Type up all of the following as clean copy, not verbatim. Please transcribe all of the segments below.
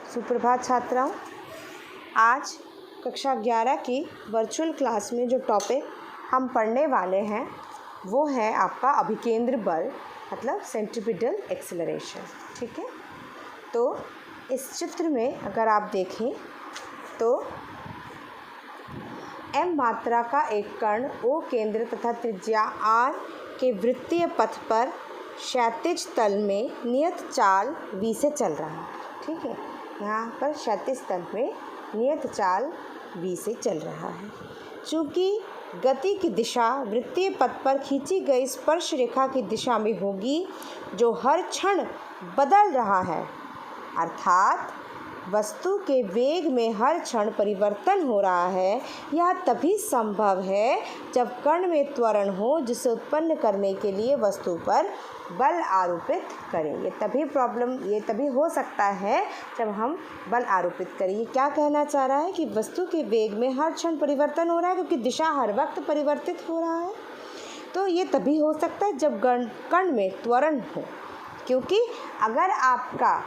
सुप्रभात छात्राओं। आज कक्षा 11 की वर्चुअल क्लास में जो टॉपिक हम पढ़ने वाले हैं वो है आपका अभिकेंद्र बल, मतलब सेंट्रीपिटल एक्सेलरेशन। ठीक है, तो इस चित्र में अगर आप देखें तो m मात्रा का एक कण O केंद्र तथा त्रिज्या r के वृत्तीय पथ पर क्षैतिज तल में नियत चाल v से चल रहा है। ठीक है, यहाँ पर क्षैतिज तल में नियत चाल v से चल रहा है। चूँकि गति की दिशा वृत्तीय पथ पर खींची गई स्पर्श रेखा की दिशा में होगी जो हर क्षण बदल रहा है, अर्थात वस्तु के वेग में हर क्षण परिवर्तन हो रहा है। यह तभी संभव है जब कण में त्वरण हो, जिसे उत्पन्न करने के लिए वस्तु पर बल आरोपित करें। ये तभी हो सकता है जब हम बल आरोपित करें। ये क्या कहना चाह रहा है कि वस्तु के वेग में हर क्षण परिवर्तन हो रहा है, क्योंकि दिशा हर वक्त परिवर्तित हो रहा है। तो ये तभी हो सकता है जब कण में त्वरण हो, क्योंकि अगर आपका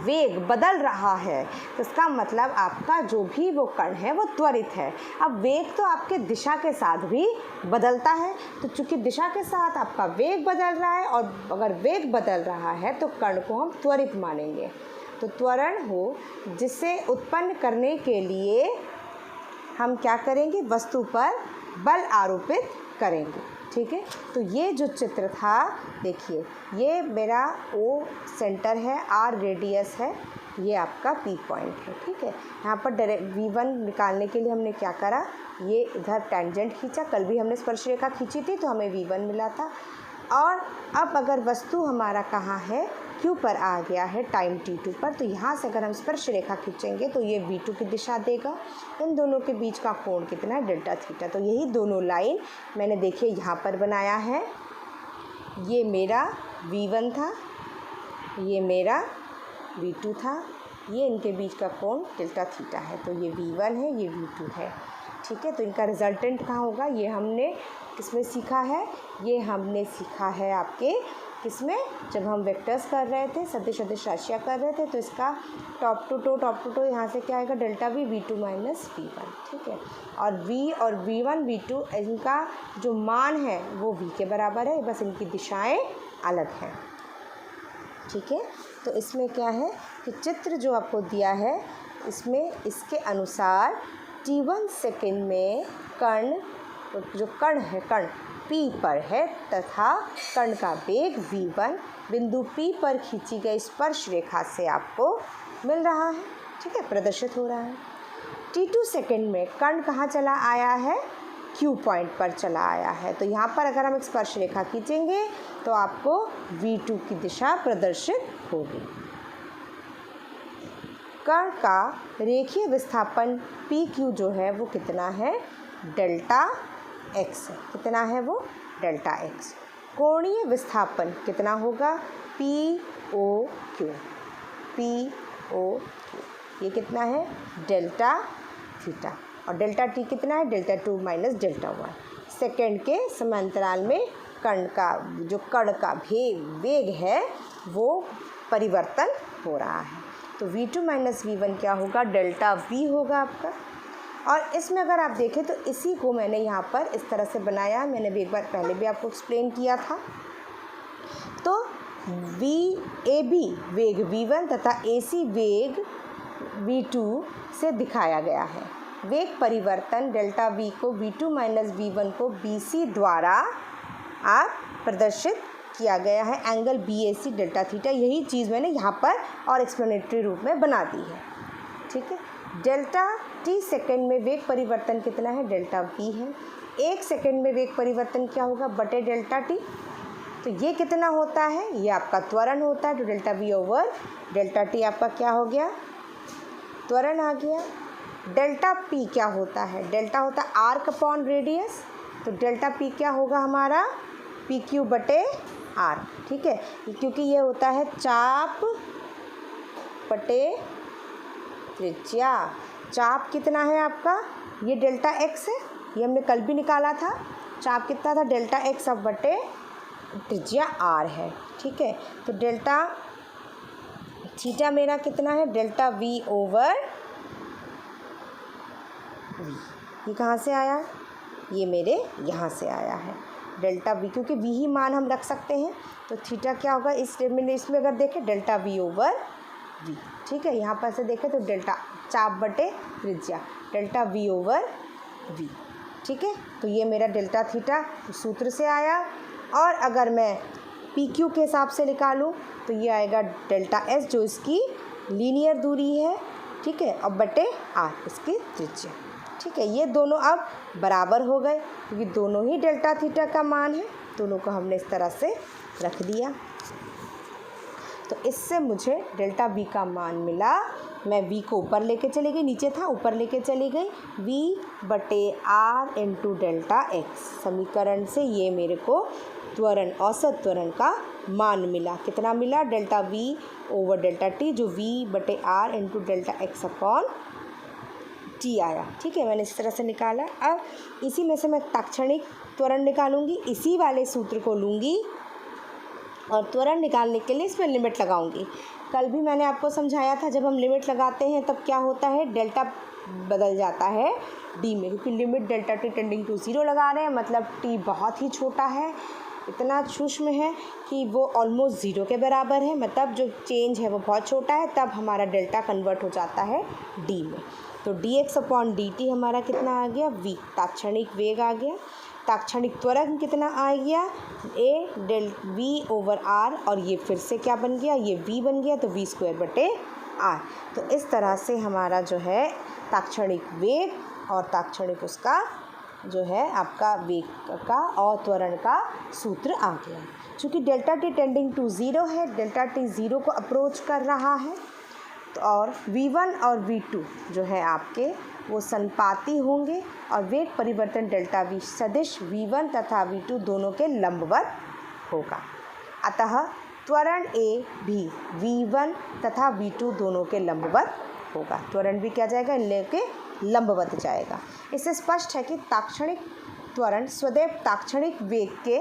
वेग बदल रहा है तो इसका मतलब आपका जो भी वो कण है वो त्वरित है। अब वेग तो आपके दिशा के साथ भी बदलता है, तो चूंकि दिशा के साथ आपका वेग बदल रहा है और अगर वेग बदल रहा है तो कण को हम त्वरित मानेंगे। तो त्वरण हो जिसे उत्पन्न करने के लिए हम क्या करेंगे, वस्तु पर बल आरोपित करेंगे। ठीक है, तो ये जो चित्र था, देखिए ये मेरा O सेंटर है, R रेडियस है, ये आपका P पॉइंट है। ठीक है, यहाँ पर डायरेक्ट V1 निकालने के लिए हमने क्या करा, ये इधर टेंजेंट खींचा। कल भी हमने स्पर्श रेखा खींची थी तो हमें V1 मिला था। और अब अगर वस्तु हमारा कहाँ है, Q पर आ गया है टाइम T2 पर, तो यहाँ से अगर हम स्पर्श रेखा खींचेंगे तो ये V2 की दिशा देगा। इन दोनों के बीच का कोण कितना है, डेल्टा थीटा। तो यही दोनों लाइन मैंने देखिए यहाँ पर बनाया है। ये मेरा V1 था, ये मेरा V2 था, ये इनके बीच का कोण डेल्टा थीटा है। तो ये V1 है, ये V2 है। ठीक है, तो इनका रिजल्टेंट कहाँ होगा, ये हमने किसमें सीखा है, ये हमने सीखा है आपके किसमें, जब हम वेक्टर्स कर रहे थे, सदिश अदिश राशियाँ कर रहे थे, तो इसका टॉप टू टो यहाँ से क्या आएगा, डेल्टा V2 माइनस V1। ठीक है, और V और V1 V2 इनका जो मान है वो V के बराबर है, बस इनकी दिशाएं अलग हैं। ठीक है, तो इसमें क्या है कि चित्र जो आपको दिया है इसमें इसके अनुसार T1 सेकेंड में जो कण है, कण P पर है तथा कण का वेग V1 बिंदु P पर खींची गई स्पर्श रेखा से आपको मिल रहा है। ठीक है, प्रदर्शित हो रहा है। T2 सेकेंड में कण कहाँ चला आया है, Q पॉइंट पर चला आया है। तो यहाँ पर अगर हम एक स्पर्श रेखा खींचेंगे तो आपको V2 की दिशा प्रदर्शित होगी। कण का रेखीय विस्थापन PQ जो है वो कितना है, डेल्टा x है। कितना है वो, डेल्टा x। कोणीय विस्थापन कितना होगा, POQ। ये कितना है, डेल्टा थीटा। और डेल्टा t कितना है, डेल्टा 2 माइनस डेल्टा 1। सेकेंड के समांतराल में कण का वेग है वो परिवर्तन हो रहा है। तो V2 माइनस V1 क्या होगा, डेल्टा V होगा आपका। और इसमें अगर आप देखें तो इसी को मैंने यहाँ पर इस तरह से बनाया है, मैंने भी एक बार पहले भी आपको एक्सप्लेन किया था। तो VAB वेग V1 तथा AC वेग V2 से दिखाया गया है। वेग परिवर्तन डेल्टा V को V2 माइनस V1 को BC द्वारा आप प्रदर्शित किया गया है, एंगल BAC डेल्टा थीटा। यही चीज़ मैंने यहाँ पर और एक्सप्लेनेटरी रूप में बना दी है। ठीक है, डेल्टा T सेकेंड में वेग परिवर्तन कितना है, डेल्टा V है। 1 सेकेंड में वेग परिवर्तन क्या होगा, बटे डेल्टा T। तो ये कितना होता है, ये आपका त्वरण होता है। तो delta V over delta T आपका क्या हो गया, त्वरण आ गया। डेल्टा P क्या होता है, डेल्टा होता है आर्क अपॉन रेडियस। तो डेल्टा P क्या होगा हमारा, PQ बटे R। ठीक है, क्योंकि ये होता है चाप बटे त्रिज्या। चाप कितना है आपका, ये डेल्टा x है, ये हमने कल भी निकाला था। चाप कितना था, डेल्टा x अब बटे त्रिज्या r है। ठीक है, तो डेल्टा थीटा मेरा कितना है, डेल्टा वी ओवर वी। ये कहाँ से आया, ये मेरे यहाँ से आया है डेल्टा वी, क्योंकि वी ही मान हम रख सकते हैं। तो थीटा क्या होगा इसमें अगर देखें डेल्टा वी ओवर वी, ठीक है। यहाँ पर से देखें तो डेल्टा चाप बटे त्रिज्या, डेल्टा वी ओवर वी, ठीक है। तो ये मेरा डेल्टा थीटा सूत्र से आया। और अगर मैं पी क्यू के हिसाब से निकालूं तो ये आएगा डेल्टा एस, जो इसकी लीनियर दूरी है, ठीक है, और बटे आर इसकी त्रिज्या, ठीक है। ये दोनों अब बराबर हो गए क्योंकि दोनों ही डेल्टा थीटा का मान है। दोनों को हमने इस तरह से रख दिया। तो इससे मुझे डेल्टा वी का मान मिला। मैं वी को ऊपर लेके चली गई, नीचे था ऊपर लेके चली गई, वी बटे आर इंटू डेल्टा एक्स। समीकरण से ये मेरे को त्वरण, औसत त्वरण का मान मिला। कितना मिला, delta v over delta t, जो वी बटे r into delta x upon t आया, ठीक है। मैंने इस तरह से निकाला। अब इसी में से मैं ताक्षणिक त्वरण निकालूंगी, इसी वाले सूत्र को लूँगी और त्वरण निकालने के लिए इसमें लिमिट लगाऊंगी। कल भी मैंने आपको समझाया था, जब हम लिमिट लगाते हैं तब क्या होता है, डेल्टा बदल जाता है डी में, क्योंकि limit delta t tending to zero लगा रहे हैं, मतलब टी बहुत ही छोटा है, इतना सूक्ष्म है कि वो ऑलमोस्ट ज़ीरो के बराबर है, मतलब जो चेंज है वो बहुत छोटा है, तब हमारा डेल्टा कन्वर्ट हो जाता है डी में। तो D x upon D T हमारा कितना आ गया, वी, ताक्षणिक वेग आ गया। ताक्षणिक त्वरण कितना आ गया, ए डेल वी ओवर आर, और ये फिर से क्या बन गया, ये वी बन गया, तो वी स्क्वायर बटे आर। तो इस तरह से हमारा जो है ताक्षणिक वेग और ताक्षणिक उसका जो है आपका वेग का और त्वरण का सूत्र आ गया। चूँकि delta t tending to zero है, डेल्टा टी ज़ीरो को अप्रोच कर रहा है, तो और v1 और v2 जो है आपके वो संपाती होंगे और वेग परिवर्तन डेल्टा v सदिश v1 तथा v2 दोनों के लंबवत होगा। अतः त्वरण a भी v1 तथा v2 दोनों के लंबवत होगा। त्वरण भी क्या जाएगा, इन के लंबवत जाएगा। इससे स्पष्ट है कि ताक्षणिक त्वरण सदैव ताक्षणिक वेग के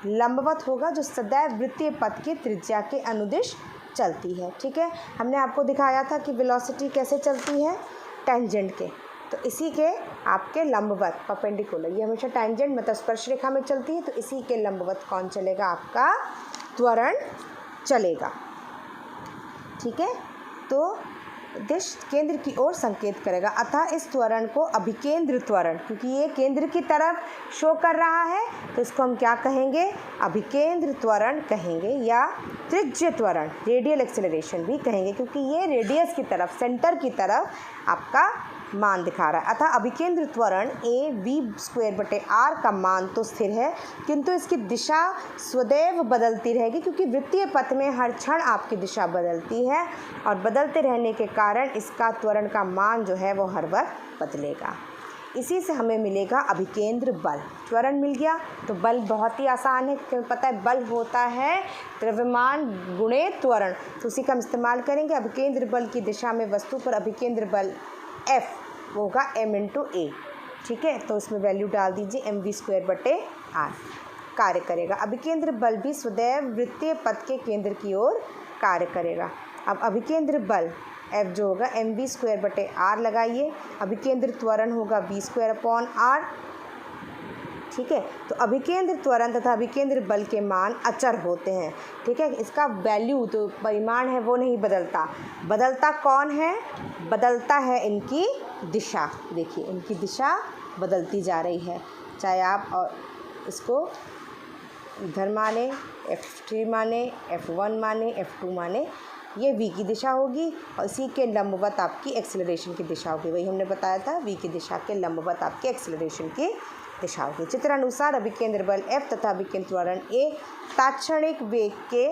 लंबवत होगा, जो सदैव वृत्तीय पथ की त्रिज्या के अनुदिश चलती है, ठीक है। हमने आपको दिखाया था कि वेलोसिटी कैसे चलती है, टेंजेंट के, तो इसी के आपके लंबवत परपेंडिकुलर, ये हमेशा टेंजेंट मतलब स्पर्श रेखा में चलती है, तो इसी के लंबवत कौन चलेगा, आपका त्वरण चलेगा, ठीक है। तो दिश केंद्र की ओर संकेत करेगा, अतः इस त्वरण को अभिकेंद्र त्वरण, क्योंकि ये केंद्र की तरफ शो कर रहा है, तो इसको हम क्या कहेंगे, अभिकेंद्र त्वरण कहेंगे, या त्रिज्य त्वरण, रेडियल एक्सेलरेशन भी कहेंगे, क्योंकि ये रेडियस की तरफ, सेंटर की तरफ आपका मान दिखा रहा है। अतः अभिकेंद्र त्वरण ए वी स्क्वायर बटे आर का मान तो स्थिर है, किंतु इसकी दिशा सदैव बदलती रहेगी, क्योंकि वृत्तीय पथ में हर क्षण आपकी दिशा बदलती है और बदलते रहने के कारण इसका त्वरण का मान जो है वो हर वक्त बदलेगा। इसी से हमें मिलेगा अभिकेंद्र बल। त्वरण मिल गया तो बल बहुत ही आसान है, क्योंकि पता है बल होता है द्रव्यमान गुणे त्वरण, तो उसी का हम इस्तेमाल करेंगे। अभिकेंद्र बल की दिशा में वस्तु पर अभिकेंद्र बल F होगा m इंटू ए, ठीक है। तो इसमें वैल्यू डाल दीजिए एम वी स्क्वायर बटे आर, कार्य करेगा। अभिकेंद्र बल भी सदैव वृत्तीय पथ के केंद्र की ओर कार्य करेगा। अब अभिकेंद्र बल F जो होगा एम वी स्क्वायर बटे आर लगाइए, अभिकेंद्र त्वरण होगा v स्क्वायर अपॉन आर, ठीक है। तो अभिकेंद्र त्वरण तथा अभिकेंद्र बल के मान अचर होते हैं, ठीक है। इसका वैल्यू तो परिमाण है वो नहीं बदलता, बदलता कौन है, बदलता है इनकी दिशा। देखिए इनकी दिशा बदलती जा रही है, चाहे आप और इसको इधर माने, F3 माने, F1 माने, F2 माने, ये v की दिशा होगी और इसी के लंबवत आपकी एक्सेलरेशन की दिशा होगी। वही हमने बताया था, v की दिशा के लंबवत आपके एक्सेलरेशन की दिशा होगी। चित्रानुसार अभिकेंद्र बल F तथा अभिकेंद्र त्वरण A ताक्षणिक वेग के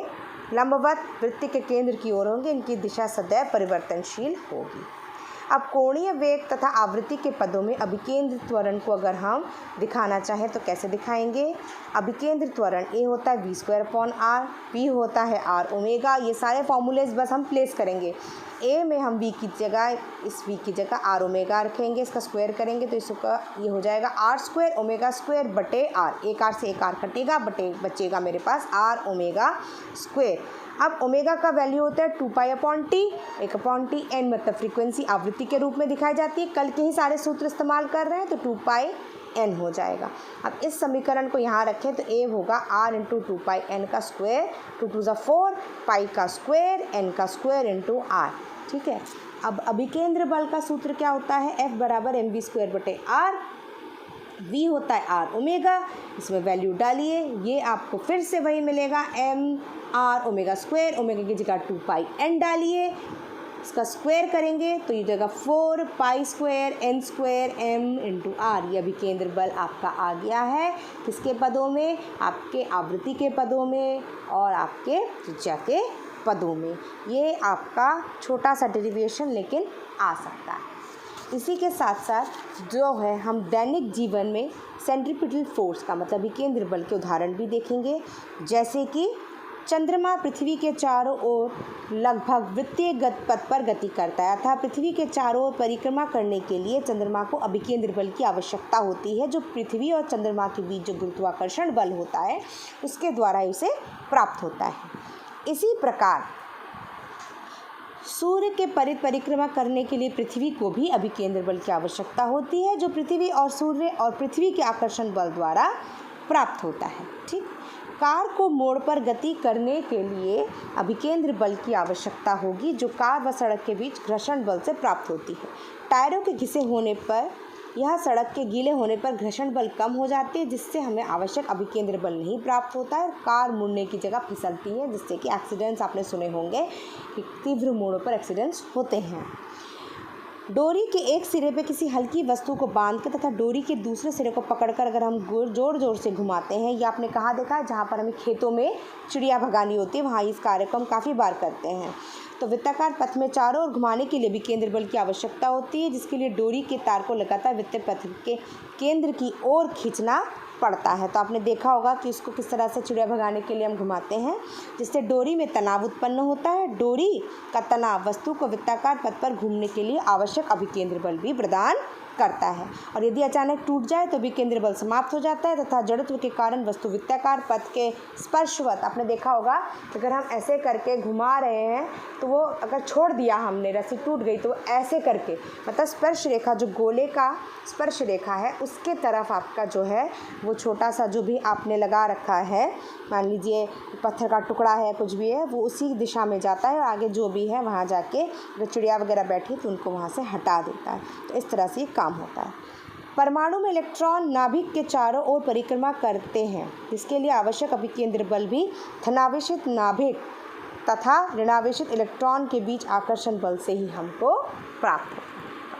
लंबवत वृत्त के केंद्र की ओर होंगे, इनकी दिशा सदैव परिवर्तनशील होगी। अब कोणीय वेग तथा आवृत्ति के पदों में अभिकेंद्र त्वरण को अगर हम दिखाना चाहें तो कैसे दिखाएंगे। अभिकेंद्र त्वरण ए होता है v square upon r, p होता है आर ओमेगा। ये सारे फॉर्मूलेज बस हम प्लेस करेंगे। ए में हम वी की जगह, इस वी की जगह आर ओमेगा रखेंगे, इसका स्क्वायर करेंगे तो इसका ये हो जाएगा आर स्क्वायर ओमेगा स्क्वायर बटे आर। एक आर से एक आर कटेगा, बटे बचेगा मेरे पास आर ओमेगा स्क्वायर। अब ओमेगा का वैल्यू होता है 2π/T, 1/T, n मतलब फ्रीक्वेंसी आवृत्ति के रूप में दिखाई जाती है। कल के ही सारे सूत्र इस्तेमाल कर रहे हैं तो 2πn हो जाएगा। अब इस समीकरण को यहाँ रखें तो ए होगा r इंटू 2πn का स्क्वायर, 2 2 4, पाई का स्क्वायर, n का स्क्वायर इंटू r। ठीक है, अब अभिकेंद्र बल का सूत्र क्या होता है, F बराबर mv²/r, v होता है r ओमेगा, इसमें वैल्यू डालिए, ये आपको फिर से वही मिलेगा mr ओमेगा स्क्वायर, ओमेगा की जगह 2πn डालिए, इसका स्क्वायर करेंगे तो ये जगह 4π² n² m इंटू r। ये अभिकेंद्र बल आपका आ गया है किसके पदों में, आपके आवृत्ति के पदों में और आपके त्रिज्या के पदों में। ये आपका छोटा सा डेरिवेशन लेकिन आ सकता है। इसी के साथ साथ जो है हम दैनिक जीवन में सेंट्रीपिटल फोर्स का मतलब अभिकेंद्र बल के उदाहरण भी देखेंगे, जैसे कि चंद्रमा पृथ्वी के चारों ओर लगभग वृत्तीय पथ पर गति करता है, अतः पृथ्वी के चारों ओर परिक्रमा करने के लिए चंद्रमा को अभिकेंद्र बल की आवश्यकता होती है, जो पृथ्वी और चंद्रमा के बीच जो गुरुत्वाकर्षण बल होता है उसके द्वारा उसे प्राप्त होता है। इसी प्रकार सूर्य के परिक्रमा करने के लिए पृथ्वी को भी अभिकेंद्र बल की आवश्यकता होती है, जो पृथ्वी और सूर्य और पृथ्वी के आकर्षण बल द्वारा प्राप्त होता है। ठीक, कार को मोड़ पर गति करने के लिए अभिकेंद्र बल की आवश्यकता होगी, जो कार व सड़क के बीच घर्षण बल से प्राप्त होती है। टायरों के घिसे होने पर यह सड़क के गीले होने पर घर्षण बल कम हो जाती है, जिससे हमें आवश्यक अभिकेंद्र बल नहीं प्राप्त होता है। कार मुड़ने की जगह फिसलती है, जिससे कि एक्सीडेंट्स आपने सुने होंगे कि तीव्र मोड़ों पर एक्सीडेंट्स होते हैं। डोरी के एक सिरे पे किसी हल्की वस्तु को बांध के तथा डोरी के दूसरे सिरे को पकड़कर अगर हम जोर जोर से घुमाते हैं, या आपने कहाँ देखा है, जहाँ पर हमें खेतों में चिड़िया भगानी होती है वहाँ इस कार्य को हम काफ़ी बार करते हैं। तो वृत्ताकार पथ में चारों ओर घुमाने के लिए भी केंद्र बल की आवश्यकता होती है, जिसके लिए डोरी के तार को लगातार वृत्तीय पथ के केंद्र की ओर खींचना पड़ता है। तो आपने देखा होगा कि इसको किस तरह से चिड़िया भगाने के लिए हम घुमाते हैं, जिससे डोरी में तनाव उत्पन्न होता है। डोरी का तनाव वस्तु को वृत्ताकार पथ पर घूमने के लिए आवश्यक अभिकेंद्र बल भी प्रदान करता है, और यदि अचानक टूट जाए तो अभिकेंद्र बल समाप्त हो जाता है तथा जड़त्व के कारण वस्तु वृत्ताकार पथ के स्पर्शवत, आपने देखा होगा अगर हम ऐसे करके घुमा रहे हैं तो वो अगर छोड़ दिया हमने, रस्सी टूट गई, तो ऐसे करके मतलब स्पर्श रेखा, जो गोले का स्पर्श रेखा है उसके तरफ आपका जो है वो छोटा सा जो भी आपने लगा रखा है, मान लीजिए पत्थर का टुकड़ा है, कुछ भी है, वो उसी दिशा में जाता है और आगे जो भी है वहाँ जाके अगर चिड़िया वगैरह बैठी तो उनको वहाँ से हटा देता है। तो इस तरह से ये काम होता है। परमाणु में इलेक्ट्रॉन नाभिक के चारों ओर परिक्रमा करते हैं, जिसके लिए आवश्यक अभिकेंद्र बल भी धनावेशित नाभिक तथा ऋणावेशित इलेक्ट्रॉन के बीच आकर्षण बल से ही हमको प्राप्त होता है।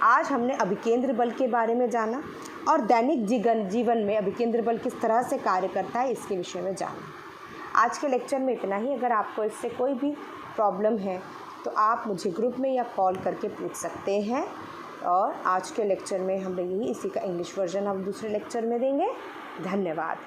आज हमने अभिकेंद्र बल के बारे में जाना और दैनिक जीवन में अभिकेंद्र बल किस तरह से कार्य करता है इसके विषय में जाना। आज के लेक्चर में इतना ही। अगर आपको इससे कोई भी प्रॉब्लम है तो आप मुझे ग्रुप में या कॉल करके पूछ सकते हैं। और आज के लेक्चर में हम यही इसी का इंग्लिश वर्जन हम दूसरे लेक्चर में देंगे। धन्यवाद।